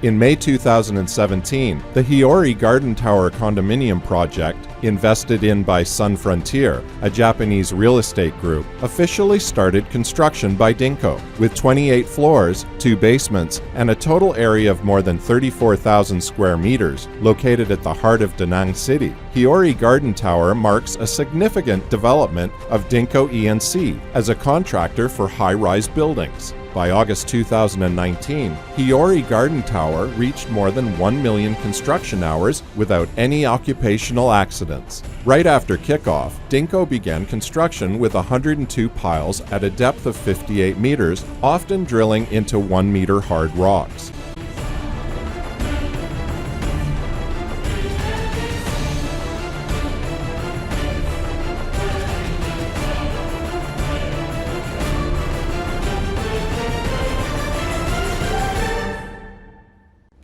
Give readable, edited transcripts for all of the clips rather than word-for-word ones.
In May 2017, the Hiyori Garden Tower condominium project, invested in by Sun Frontier, a Japanese real estate group, officially started construction by DINCO. With 28 floors, 2 basements, and a total area of more than 34,000 square meters, located at the heart of Da Nang City, Hiyori Garden Tower marks a significant development of DINCO E&C as a contractor for high-rise buildings. By August 2019, Hiyori Garden Tower reached more than 1 million construction hours without any occupational accidents. Right after kickoff, DINCO began construction with 102 piles at a depth of 58 meters, often drilling into 1-meter hard rocks.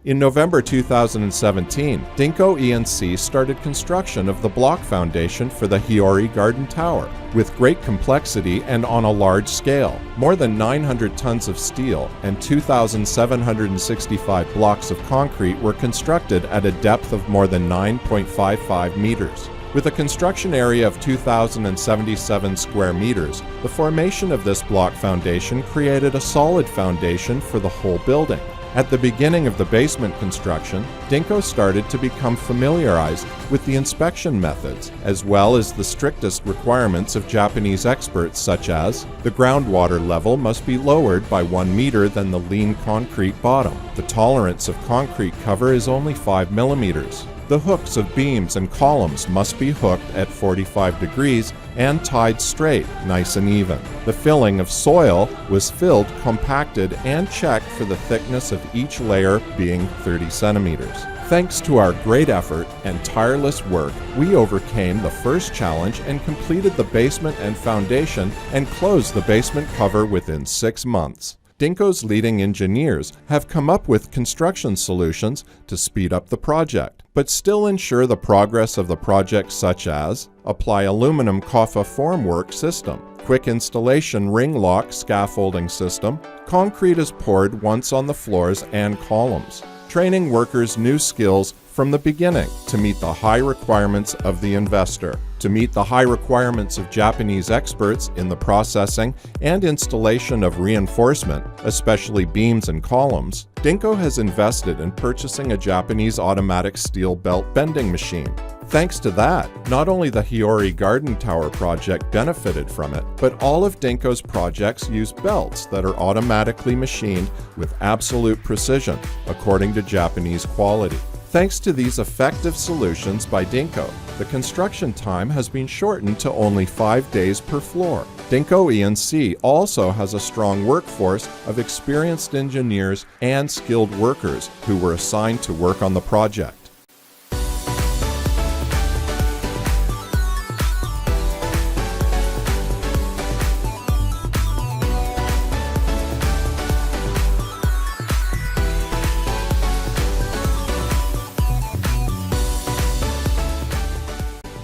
In November 2017, DINCO E&C started construction of the block foundation for the Hiyori Garden Tower, with great complexity and on a large scale. More than 900 tons of steel and 2,765 blocks of concrete were constructed at a depth of more than 9.55 meters. With a construction area of 2,077 square meters, the formation of this block foundation created a solid foundation for the whole building. At the beginning of the basement construction, DINCO started to become familiarized with the inspection methods, as well as the strictest requirements of Japanese experts, such as the groundwater level must be lowered by 1 meter than the lean concrete bottom. The tolerance of concrete cover is only 5 millimeters. The hooks of beams and columns must be hooked at 45 degrees and tied straight, nice and even. The filling of soil was filled, compacted, and checked for the thickness of each layer being 30 centimeters. Thanks to our great effort and tireless work, we overcame the first challenge and completed the basement and foundation and closed the basement cover within 6 months. DINCO's leading engineers have come up with construction solutions to speed up the project, but still ensure the progress of the project, such as apply aluminum COFA formwork system, quick installation ring lock scaffolding system, concrete is poured once on the floors and columns, training workers new skills from the beginning to meet the high requirements of the investor. To meet the high requirements of Japanese experts in the processing and installation of reinforcement, especially beams and columns, DINCO has invested in purchasing a Japanese automatic steel belt bending machine. Thanks to that, not only the Hiyori Garden Tower project benefited from it, but all of DINCO's projects use belts that are automatically machined with absolute precision, according to Japanese quality. Thanks to these effective solutions by DINCO, the construction time has been shortened to only 5 days per floor. DINCO E&C also has a strong workforce of experienced engineers and skilled workers who were assigned to work on the project.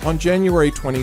On January 22,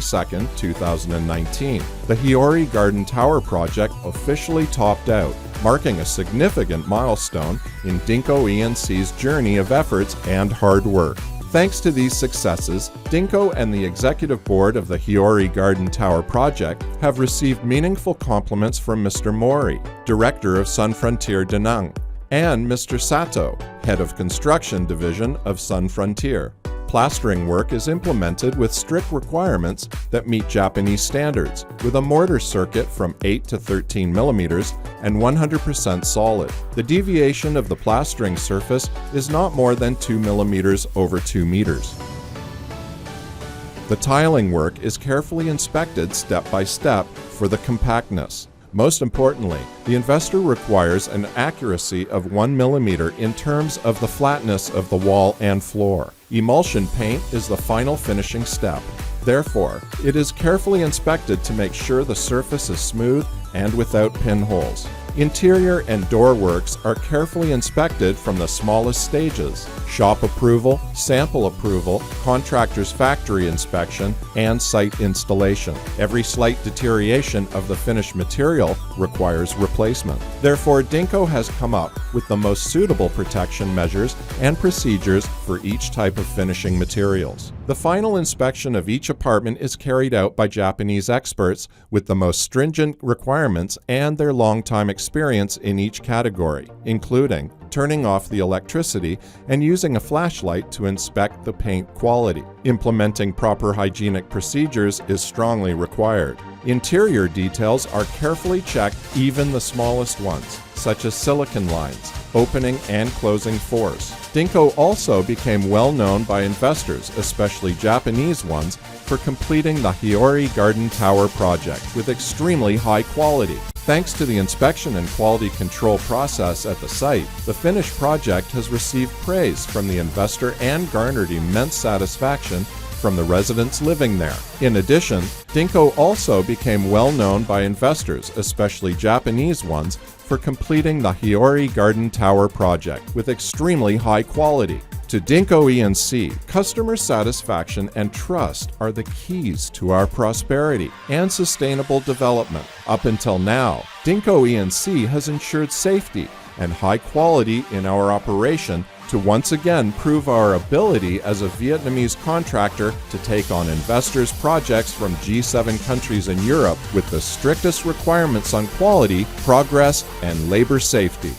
2019, the Hiyori Garden Tower project officially topped out, marking a significant milestone in DINCO E&C's journey of efforts and hard work. Thanks to these successes, DINCO and the executive board of the Hiyori Garden Tower project have received meaningful compliments from Mr. Mori, director of Sun Frontier Da Nang, and Mr. Sato, head of construction division of Sun Frontier. Plastering work is implemented with strict requirements that meet Japanese standards, with a mortar circuit from 8 to 13 millimeters and 100% solid. The deviation of the plastering surface is not more than 2 millimeters over 2 meters. The tiling work is carefully inspected step by step for the compactness. Most importantly, the investor requires an accuracy of 1 millimeter in terms of the flatness of the wall and floor. Emulsion paint is the final finishing step. Therefore, it is carefully inspected to make sure the surface is smooth and without pinholes. Interior and door works are carefully inspected from the smallest stages: shop approval, sample approval, contractor's factory inspection, and site installation. Every slight deterioration of the finished material requires replacement. Therefore, DINCO has come up with the most suitable protection measures and procedures for each type of finishing materials. The final inspection of each apartment is carried out by Japanese experts with the most stringent requirements and their long-time experience in each category, including turning off the electricity and using a flashlight to inspect the paint quality. Implementing proper hygienic procedures is strongly required. Interior details are carefully checked, even the smallest ones, such as silicon lines, opening and closing force. DINCO also became well known by investors, especially Japanese ones, for completing the Hiyori Garden Tower project with extremely high quality. Thanks to the inspection and quality control process at the site, the finished project has received praise from the investor and garnered immense satisfaction from the residents living there. In addition, DINCO also became well known by investors, especially Japanese ones, for completing the Hiyori Garden Tower project with extremely high quality. To DINCO E&C, customer satisfaction and trust are the keys to our prosperity and sustainable development. Up until now, DINCO E&C has ensured safety and high quality in our operation to once again prove our ability as a Vietnamese contractor to take on investors' projects from G7 countries in Europe with the strictest requirements on quality, progress, and labor safety.